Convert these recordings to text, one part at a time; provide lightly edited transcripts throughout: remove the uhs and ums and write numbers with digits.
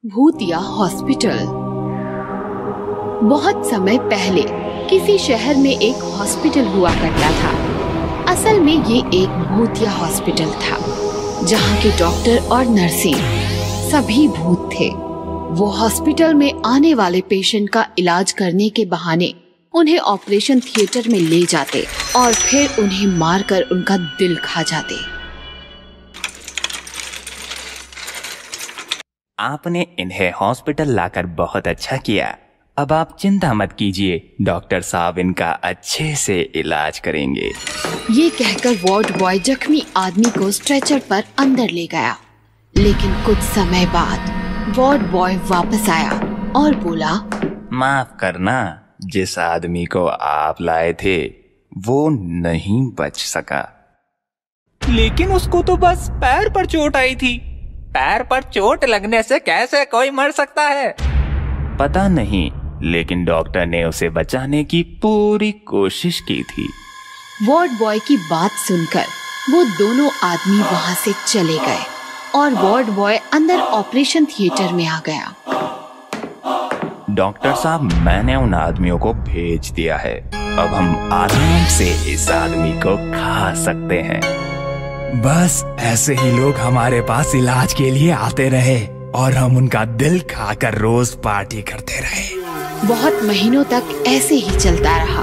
भूतिया हॉस्पिटल। बहुत समय पहले किसी शहर में एक हॉस्पिटल हुआ करता था। असल में ये एक भूतिया हॉस्पिटल था, जहाँ के डॉक्टर और नर्सिंग सभी भूत थे। वो हॉस्पिटल में आने वाले पेशेंट का इलाज करने के बहाने उन्हें ऑपरेशन थिएटर में ले जाते और फिर उन्हें मारकर उनका दिल खा जाते। आपने इन्हें हॉस्पिटल लाकर बहुत अच्छा किया। अब आप चिंता मत कीजिए, डॉक्टर साहब इनका अच्छे से इलाज करेंगे। ये कहकर वार्ड बॉय जख्मी आदमी को स्ट्रेचर पर अंदर ले गया। लेकिन कुछ समय बाद वार्ड बॉय वापस आया और बोला, माफ करना, जिस आदमी को आप लाए थे वो नहीं बच सका। लेकिन उसको तो बस पैर पर चोट आई थी। पैर पर चोट लगने से कैसे कोई मर सकता है? पता नहीं, लेकिन डॉक्टर ने उसे बचाने की पूरी कोशिश की थी। वार्ड बॉय की बात सुनकर वो दोनों आदमी वहाँ से चले गए और वार्ड बॉय अंदर ऑपरेशन थिएटर में आ गया। डॉक्टर साहब, मैंने उन आदमियों को भेज दिया है। अब हम आराम से इस आदमी को खा सकते हैं। बस ऐसे ही लोग हमारे पास इलाज के लिए आते रहे और हम उनका दिल खाकर रोज पार्टी करते रहे। बहुत महीनों तक ऐसे ही चलता रहा।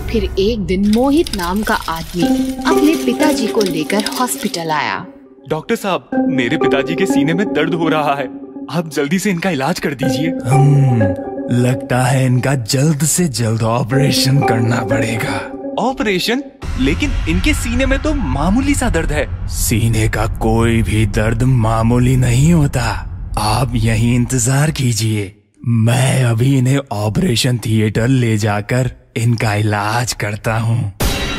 फिर एक दिन मोहित नाम का आदमी अपने पिताजी को लेकर हॉस्पिटल आया। डॉक्टर साहब, मेरे पिताजी के सीने में दर्द हो रहा है, आप जल्दी से इनका इलाज कर दीजिए। लगता है इनका जल्द से जल्द ऑपरेशन करना पड़ेगा। ऑपरेशन? लेकिन इनके सीने में तो मामूली सा दर्द है। सीने का कोई भी दर्द मामूली नहीं होता। आप यहीं इंतजार कीजिए, मैं अभी इन्हें ऑपरेशन थिएटर ले जाकर इनका इलाज करता हूँ।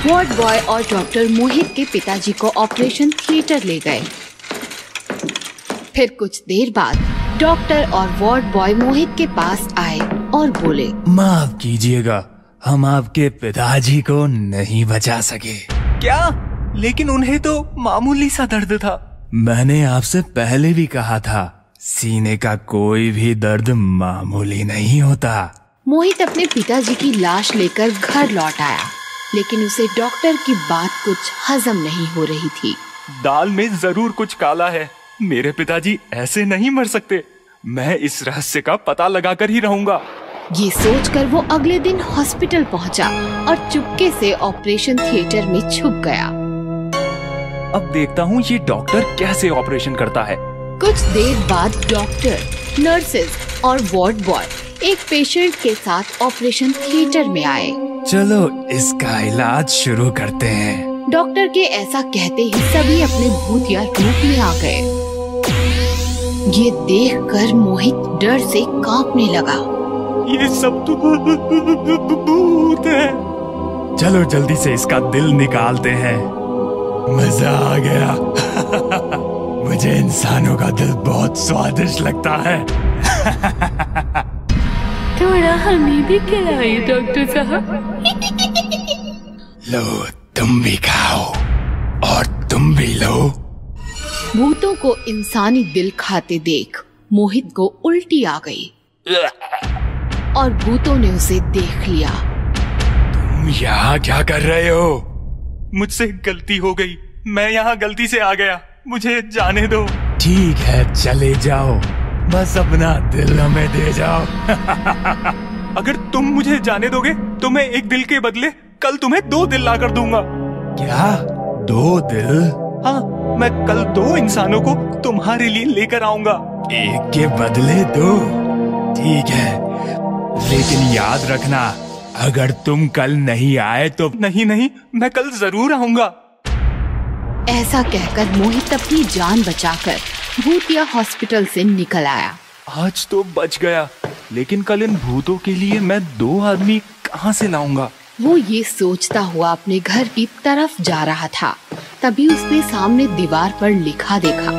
वार्ड बॉय और डॉक्टर मोहित के पिताजी को ऑपरेशन थिएटर ले गए। फिर कुछ देर बाद डॉक्टर और वार्ड बॉय मोहित के पास आए और बोले, माफ कीजिएगा, हम आपके पिताजी को नहीं बचा सके। क्या? लेकिन उन्हें तो मामूली सा दर्द था। मैंने आपसे पहले भी कहा था, सीने का कोई भी दर्द मामूली नहीं होता। मोहित अपने पिताजी की लाश लेकर घर लौट आया, लेकिन उसे डॉक्टर की बात कुछ हजम नहीं हो रही थी। दाल में जरूर कुछ काला है। मेरे पिताजी ऐसे नहीं मर सकते। मैं इस रहस्य का पता लगाकर ही रहूंगा। ये सोचकर वो अगले दिन हॉस्पिटल पहुंचा और चुपके से ऑपरेशन थिएटर में छुप गया। अब देखता हूँ ये डॉक्टर कैसे ऑपरेशन करता है। कुछ देर बाद डॉक्टर, नर्सेज और वार्ड बॉय एक पेशेंट के साथ ऑपरेशन थिएटर में आए। चलो इसका इलाज शुरू करते हैं। डॉक्टर के ऐसा कहते ही सभी अपने भूतिया रूप में आ गए। ये देखकर मोहित डर से कांपने लगा। ये सब तो भूत है। चलो जल्दी से इसका दिल निकालते हैं। मजा आ गया। मुझे इंसानों का दिल बहुत स्वादिष्ट लगता है। थोड़ा हमें भी खिलाइए डॉक्टर साहब। लो, तुम भी खाओ और तुम भी लो। भूतों को इंसानी दिल खाते देख मोहित को उल्टी आ गई और भूतों ने उसे देख लिया। तुम यहाँ क्या कर रहे हो? मुझसे गलती हो गई, मैं यहाँ गलती से आ गया, मुझे जाने दो। ठीक है, चले जाओ, बस अपना दिल हमें दे जाओ। अगर तुम मुझे जाने दोगे तो मैं एक दिल के बदले कल तुम्हें 2 दिल ला कर दूंगा। क्या? 2 दिल? हाँ, मैं कल 2 इंसानों को तुम्हारे लिए लेकर आऊंगा। एक के बदले 2? ठीक है, लेकिन याद रखना, अगर तुम कल नहीं आए तो। नहीं, मैं कल जरूर आऊंगा। ऐसा कहकर मोहित अपनी जान बचाकर भूतिया हॉस्पिटल से निकल आया। आज तो बच गया, लेकिन कल इन भूतों के लिए मैं 2 आदमी कहाँ से लाऊंगा? वो ये सोचता हुआ अपने घर की तरफ जा रहा था, तभी उसने सामने दीवार पर लिखा देखा,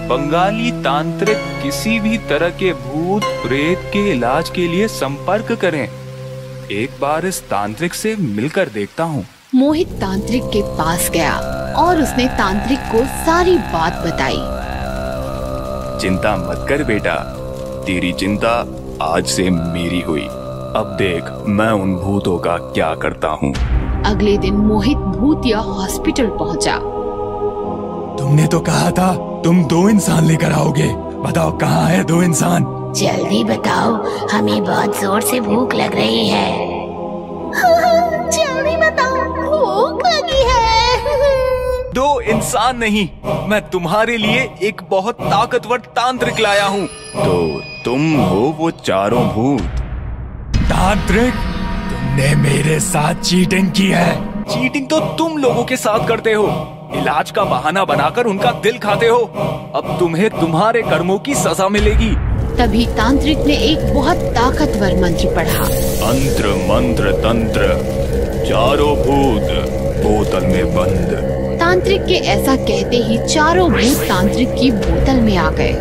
बंगाली तांत्रिक किसी भी तरह के भूत प्रेत के इलाज के लिए संपर्क करें। एक बार इस तांत्रिक से मिलकर देखता हूँ। मोहित तांत्रिक के पास गया और उसने तांत्रिक को सारी बात बताई। चिंता मत कर बेटा, तेरी चिंता आज से मेरी हुई। अब देख मैं उन भूतों का क्या करता हूँ। अगले दिन मोहित भूतिया हॉस्पिटल पहुँचा। तुमने तो कहा था तुम 2 इंसान लेकर आओगे, बताओ कहाँ है 2 इंसान? जल्दी बताओ, हमें बहुत जोर से भूख लग रही है। जल्दी बताओ, भूख लगी है। 2 इंसान नहीं, मैं तुम्हारे लिए एक बहुत ताकतवर तांत्रिक लाया हूँ। तो तुम हो वो चारों भूत। तांत्रिक, तुमने मेरे साथ चीटिंग की है। चीटिंग तो तुम लोगों के साथ करते हो, इलाज का बहाना बनाकर उनका दिल खाते हो। अब तुम्हें तुम्हारे कर्मों की सजा मिलेगी। तभी तांत्रिक ने एक बहुत ताकतवर मंत्र पढ़ा। अंत्र मंत्र तंत्र, चारों भूत बोतल में बंद। तांत्रिक के ऐसा कहते ही चारों भूत तांत्रिक की बोतल में आ गए।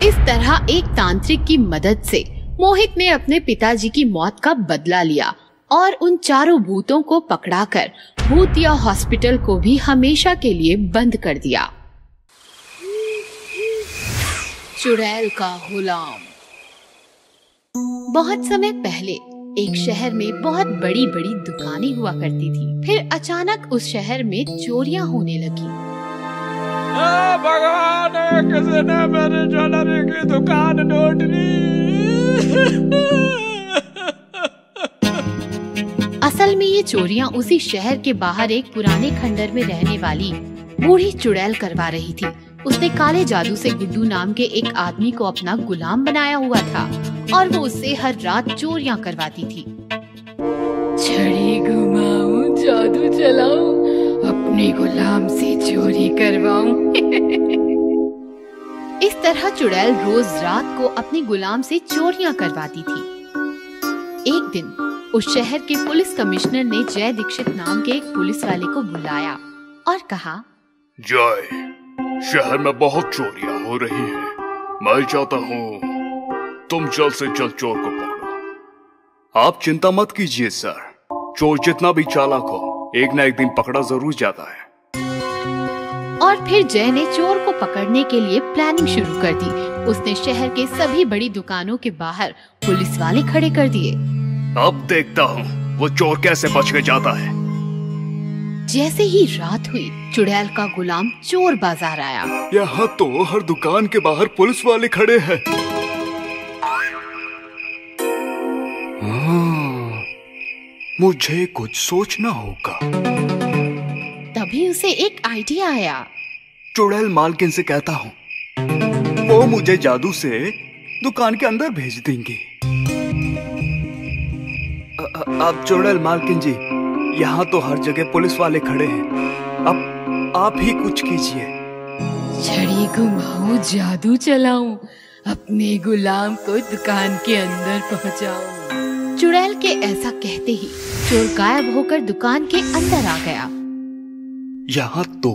इस तरह एक तांत्रिक की मदद से मोहित ने अपने पिताजी की मौत का बदला लिया और उन चारों भूतों को पकड़ाकर भूतिया हॉस्पिटल को भी हमेशा के लिए बंद कर दिया। चुड़ैल का गुलाम। बहुत समय पहले एक शहर में बहुत बड़ी बड़ी दुकानें हुआ करती थी। फिर अचानक उस शहर में चोरियां होने लगी। भगवान, किसी ने मेरी ज्वेलरी की दुकान लूट ली। असल में ये चोरियां उसी शहर के बाहर एक पुराने खंडर में रहने वाली बूढ़ी चुड़ैल करवा रही थी। उसने काले जादू से गुड्डू नाम के एक आदमी को अपना गुलाम बनाया हुआ था और वो उससे हर रात चोरियां करवाती थी। छड़ी घुमाऊं, जादू चलाऊं, अपने गुलाम से चोरी करवाऊं। इस तरह चुड़ैल रोज रात को अपने गुलाम से चोरियां करवाती थी। एक दिन उस शहर के पुलिस कमिश्नर ने जय दीक्षित नाम के एक पुलिस वाले को बुलाया और कहा, जय, शहर में बहुत चोरियां हो रही है। मैं चाहता हूँ तुम जल्द से जल्द चोर को पकड़ो। आप चिंता मत कीजिए सर, चोर जितना भी चालाक हो एक न एक दिन पकड़ा जरूर जाता है। और फिर जय ने चोर को पकड़ने के लिए प्लानिंग शुरू कर दी। उसने शहर के सभी बड़ी दुकानों के बाहर पुलिस वाले खड़े कर दिए। अब देखता हूँ वो चोर कैसे बच के जाता है। जैसे ही रात हुई, चुड़ैल का गुलाम चोर बाजार आया। यहाँ तो हर दुकान के बाहर पुलिस वाले खड़े हैं। मुझे कुछ सोचना होगा। तभी उसे एक आइडिया आया। चुड़ैल मालकिन से कहता हूँ, वो मुझे जादू से दुकान के अंदर भेज देंगे। अब चुड़ैल मालकिन जी, यहाँ तो हर जगह पुलिस वाले खड़े हैं, अब आप ही कुछ कीजिए। छड़ी घुमाऊं, जादू चलाऊं, अपने गुलाम को दुकान के अंदर पहुँचाऊं। चुड़ैल के ऐसा कहते ही चोर गायब होकर दुकान के अंदर आ गया। यहाँ तो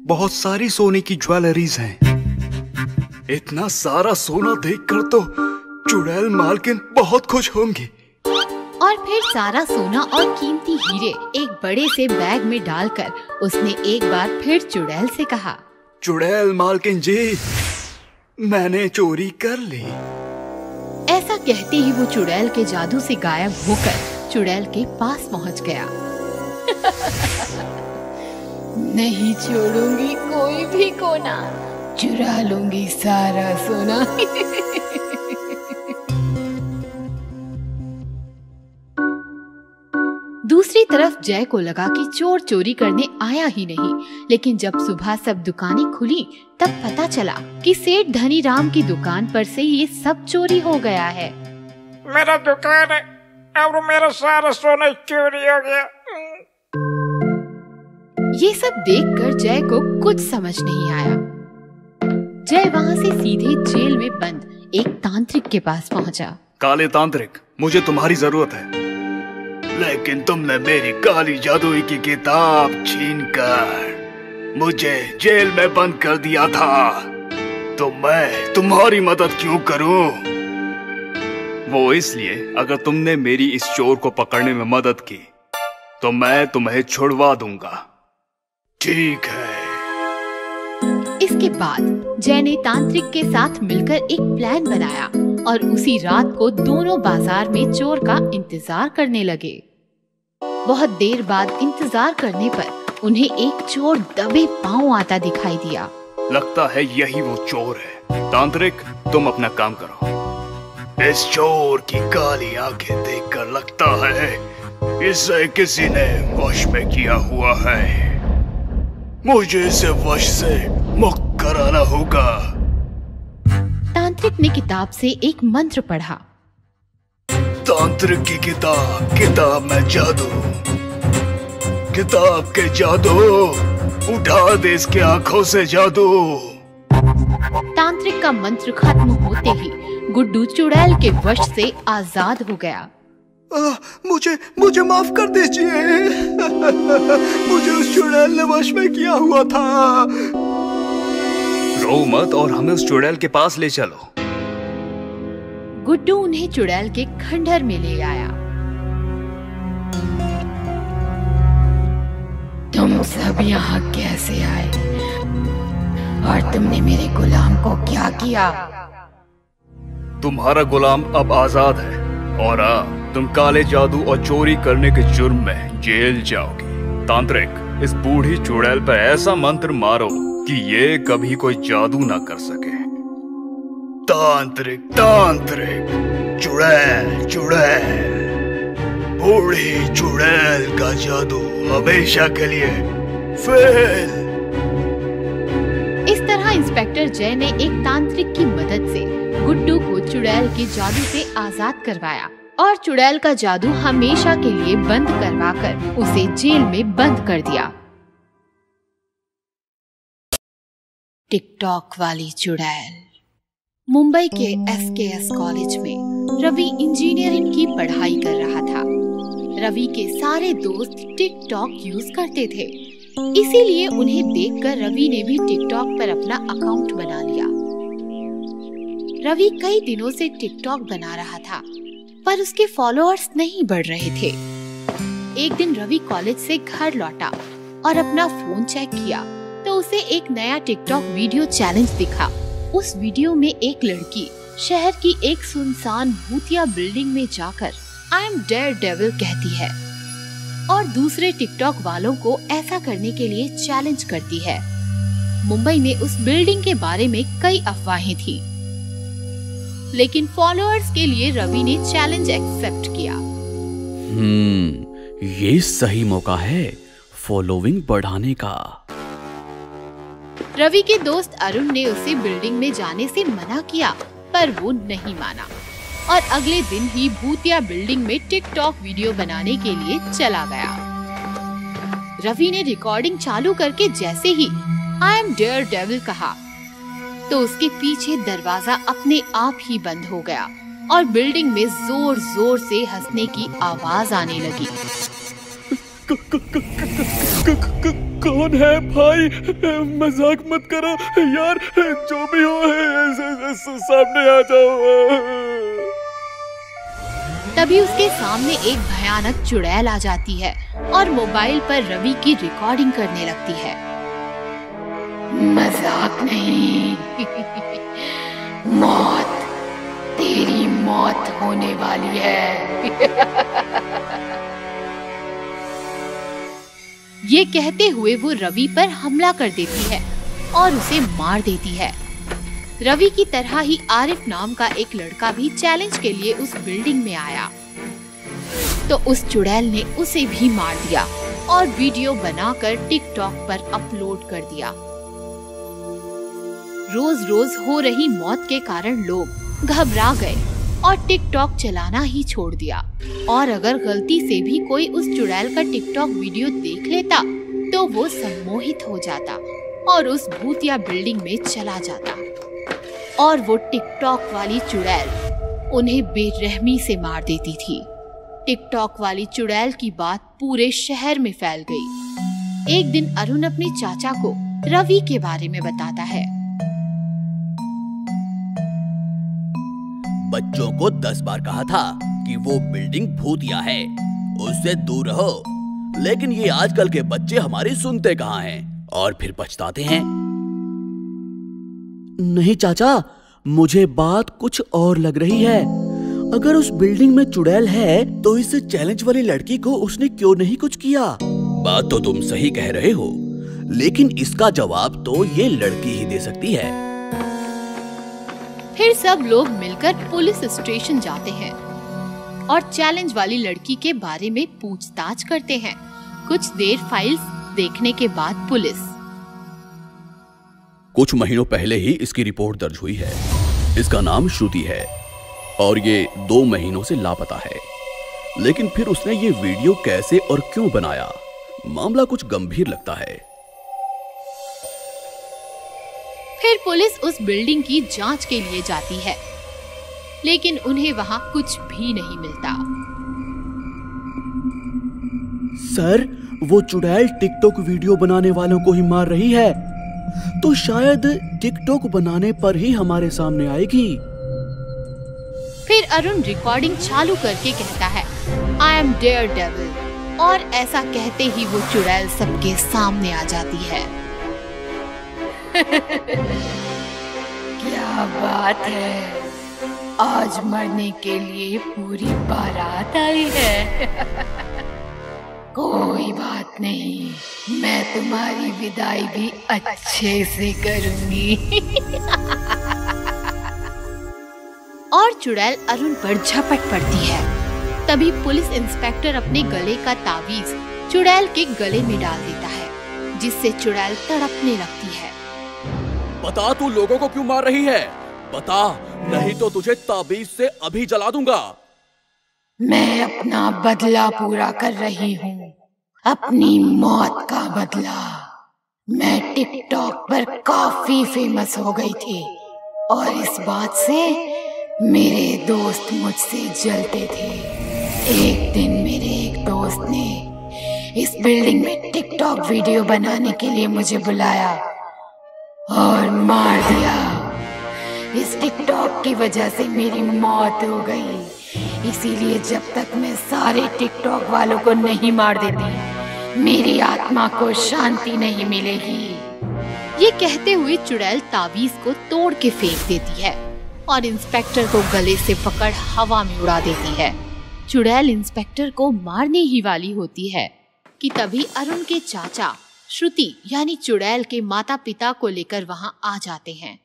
बहुत सारी सोने की ज्वेलरीज हैं। इतना सारा सोना देखकर तो चुड़ैल मालकिन बहुत खुश होंगी। और फिर सारा सोना और कीमती हीरे एक बड़े से बैग में डालकर उसने एक बार फिर चुड़ैल से कहा, चुड़ैल मालकिन जी, मैंने चोरी कर ली। ऐसा कहते ही वो चुड़ैल के जादू से गायब होकर चुड़ैल के पास पहुंच गया। नहीं छोड़ूंगी कोई भी कोना, चुरा लूंगी सारा सोना। दूसरी तरफ जय को लगा कि चोर चोरी करने आया ही नहीं, लेकिन जब सुबह सब दुकानें खुली तब पता चला कि सेठ धनी राम की दुकान पर से ये सब चोरी हो गया है। मेरा दुकान है और मेरा सारा सोना चोरी हो गया। ये सब देखकर जय को कुछ समझ नहीं आया। जय वहाँ से सीधे जेल में बंद एक तांत्रिक के पास पहुँचा। काले तांत्रिक, मुझे तुम्हारी जरूरत है, लेकिन तुमने मेरी काली जादुई की किताब छीनकर मुझे जेल में बंद कर दिया था, तो मैं तुम्हारी मदद क्यों करूं? वो इसलिए, अगर तुमने मेरी इस चोर को पकड़ने में मदद की तो मैं तुम्हें छुड़वा दूंगा। ठीक है। इसके बाद जय ने तांत्रिक के साथ मिलकर एक प्लान बनाया और उसी रात को दोनों बाजार में चोर का इंतजार करने लगे। बहुत देर बाद इंतजार करने पर उन्हें एक चोर दबे पांव आता दिखाई दिया। लगता है यही वो चोर है। तांत्रिक, तुम अपना काम करो। इस चोर की काली आंखें देखकर लगता है इसे किसी ने वश में किया हुआ है। मुझे इसे वश से मुक्त कराना होगा। तांत्रिक ने किताब से एक मंत्र पढ़ा। तांत्रिक की किताब में जादू, किताब के जादू, उठा दे इसके आंखों से जादू। तांत्रिक का मंत्र खत्म होते ही गुड्डू चुड़ैल के वश से आजाद हो गया। मुझे माफ कर दीजिए। मुझे उस चुड़ैल ने वश में किया हुआ था। रो मत और हमें उस चुड़ैल के पास ले चलो। गुड्डू उन्हें चुड़ैल के खंडहर में ले आया। तुम सब यहाँ कैसे आए और तुमने मेरे गुलाम को क्या किया? तुम्हारा गुलाम अब आजाद है और तुम काले जादू और चोरी करने के जुर्म में जेल जाओगी। तांत्रिक, इस बूढ़ी चुड़ैल पर ऐसा मंत्र मारो कि ये कभी कोई जादू ना कर सके। तांत्रिक, चुड़ैल, बूढ़ी चुड़ैल का जादू हमेशा के लिए फेल। इस तरह इंस्पेक्टर जय ने एक तांत्रिक की मदद से गुड्डू को चुड़ैल के जादू से आजाद करवाया और चुड़ैल का जादू हमेशा के लिए बंद करवाकर उसे जेल में बंद कर दिया। टिकटॉक वाली चुड़ैल। मुंबई के SKS कॉलेज में रवि इंजीनियरिंग की पढ़ाई कर रहा था। रवि के सारे दोस्त टिकटॉक यूज करते थे, इसीलिए उन्हें देखकर रवि ने भी टिकटॉक पर अपना अकाउंट बना लिया। रवि कई दिनों से टिकटॉक बना रहा था, पर उसके फॉलोअर्स नहीं बढ़ रहे थे। एक दिन रवि कॉलेज से घर लौटा और अपना फोन चेक किया तो उसे एक नया टिकटॉक वीडियो चैलेंज दिखा। उस वीडियो में एक लड़की शहर की एक सुनसान भूतिया बिल्डिंग में जाकर आई एम डेयरडेविल कहती है और दूसरे टिकटॉक वालों को ऐसा करने के लिए चैलेंज करती है। मुंबई में उस बिल्डिंग के बारे में कई अफवाहें थी, लेकिन फॉलोअर्स के लिए रवि ने चैलेंज एक्सेप्ट किया। ये सही मौका है फॉलोइंग बढ़ाने का। रवि के दोस्त अरुण ने उसे बिल्डिंग में जाने से मना किया, पर वो नहीं माना और अगले दिन ही भूतिया बिल्डिंग में टिकटॉक वीडियो बनाने के लिए चला गया। रवि ने रिकॉर्डिंग चालू करके जैसे ही आई एम डेयरडेविल कहा तो उसके पीछे दरवाजा अपने आप ही बंद हो गया और बिल्डिंग में जोर जोर से हंसने की आवाज आने लगी। कौन है भाई? मजाक मत करो यार, जो भी हो सामने आ जाओ। तभी उसके सामने एक भयानक चुड़ैल आ जाती है और मोबाइल पर रवि की रिकॉर्डिंग करने लगती है। मजाक नहीं, मौत, तेरी मौत होने वाली है। ये कहते हुए वो रवि पर हमला कर देती है और उसे मार देती है। रवि की तरह ही आरिफ नाम का एक लड़का भी चैलेंज के लिए उस बिल्डिंग में आया, तो उस चुड़ैल ने उसे भी मार दिया और वीडियो बनाकर टिकटॉक पर अपलोड कर दिया। रोज रोज हो रही मौत के कारण लोग घबरा गए और टिकटॉक चलाना ही छोड़ दिया, और अगर गलती से भी कोई उस चुड़ैल का टिकटॉक वीडियो देख लेता तो वो सम्मोहित हो जाता और उस भूतिया बिल्डिंग में चला जाता और वो टिकटॉक वाली चुड़ैल उन्हें बेरहमी से मार देती थी। टिकटॉक वाली चुड़ैल की बात पूरे शहर में फैल गई। एक दिन अरुण अपने चाचा को रवि के बारे में बताता है। बच्चों को 10 बार कहा था कि वो बिल्डिंग भूतिया है, उससे दूर रहो। लेकिन ये आजकल के बच्चे हमारी सुनते कहाँ हैं और फिर पछताते हैं। नहीं चाचा, मुझे बात कुछ और लग रही है। अगर उस बिल्डिंग में चुड़ैल है तो इस चैलेंज वाली लड़की को उसने क्यों नहीं कुछ किया? बात तो तुम सही कह रहे हो, लेकिन इसका जवाब तो ये लड़की ही दे सकती है। फिर सब लोग मिलकर पुलिस स्टेशन जाते हैं और चैलेंज वाली लड़की के बारे में पूछताछ करते हैं। कुछ देर फाइल्स देखने के बाद पुलिस कुछ महीनों पहले ही इसकी रिपोर्ट दर्ज हुई है। इसका नाम श्रुति है और ये 2 महीनों से लापता है। लेकिन फिर उसने ये वीडियो कैसे और क्यों बनाया? मामला कुछ गंभीर लगता है। फिर पुलिस उस बिल्डिंग की जांच के लिए जाती है, लेकिन उन्हें वहां कुछ भी नहीं मिलता। सर, वो चुड़ैल टिकटॉक वीडियो बनाने वालों को ही मार रही है, तो शायद टिकटॉक बनाने पर ही हमारे सामने आएगी। फिर अरुण रिकॉर्डिंग चालू करके कहता है, आई एम डेयरडेविल, और ऐसा कहते ही वो चुड़ैल सबके सामने आ जाती है। क्या बात है, आज मरने के लिए पूरी बारात आई है। कोई बात नहीं, मैं तुम्हारी विदाई भी अच्छे से करूंगी। और चुड़ैल अरुण पर झपट पड़ती है। तभी पुलिस इंस्पेक्टर अपने गले का तावीज चुड़ैल के गले में डाल देता है, जिससे चुड़ैल तड़पने लगती है। बता, तू लोगों को क्यों मार रही है? बता, नहीं तो तुझे ताबीज से अभी जला दूंगा। मैं अपना बदला पूरा कर रही हूँ, अपनी मौत का बदला। मैं टिकटॉक पर काफी फेमस हो गई थी और इस बात से मेरे दोस्त मुझसे जलते थे। एक दिन मेरे एक दोस्त ने इस बिल्डिंग में टिकटॉक वीडियो बनाने के लिए मुझे बुलाया और मार दिया। इस टिकटॉक की वजह से मेरी मौत हो गई, इसीलिए जब तक मैं सारे टिकटॉक वालों को नहीं मार देती, मेरी आत्मा को शांति नहीं मिलेगी। ये कहते हुए चुड़ैल तावीज को तोड़ के फेंक देती है और इंस्पेक्टर को गले से पकड़ हवा में उड़ा देती है। चुड़ैल इंस्पेक्टर को मारने ही वाली होती है कि तभी अरुण के चाचा श्रुति यानी चुड़ैल के माता पिता को लेकर वहाँ आ जाते हैं।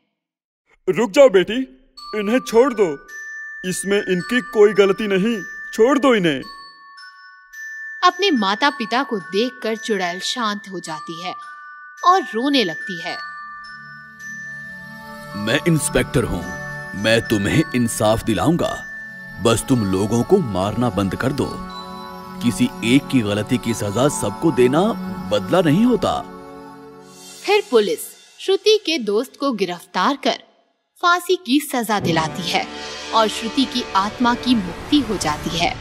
रुक जाओ बेटी, इन्हें छोड़ दो, इसमें इनकी कोई गलती नहीं, छोड़ दो इन्हें। अपने माता पिता को देखकर चुड़ैल शांत हो जाती है और रोने लगती है। मैं इंस्पेक्टर हूँ, मैं तुम्हें इंसाफ दिलाऊंगा, बस तुम लोगों को मारना बंद कर दो। किसी एक की गलती की सजा सबको देना बदला नहीं होता। फिर पुलिस श्रुति के दोस्त को गिरफ्तार कर फांसी की सजा दिलाती है और श्रुति की आत्मा की मुक्ति हो जाती है।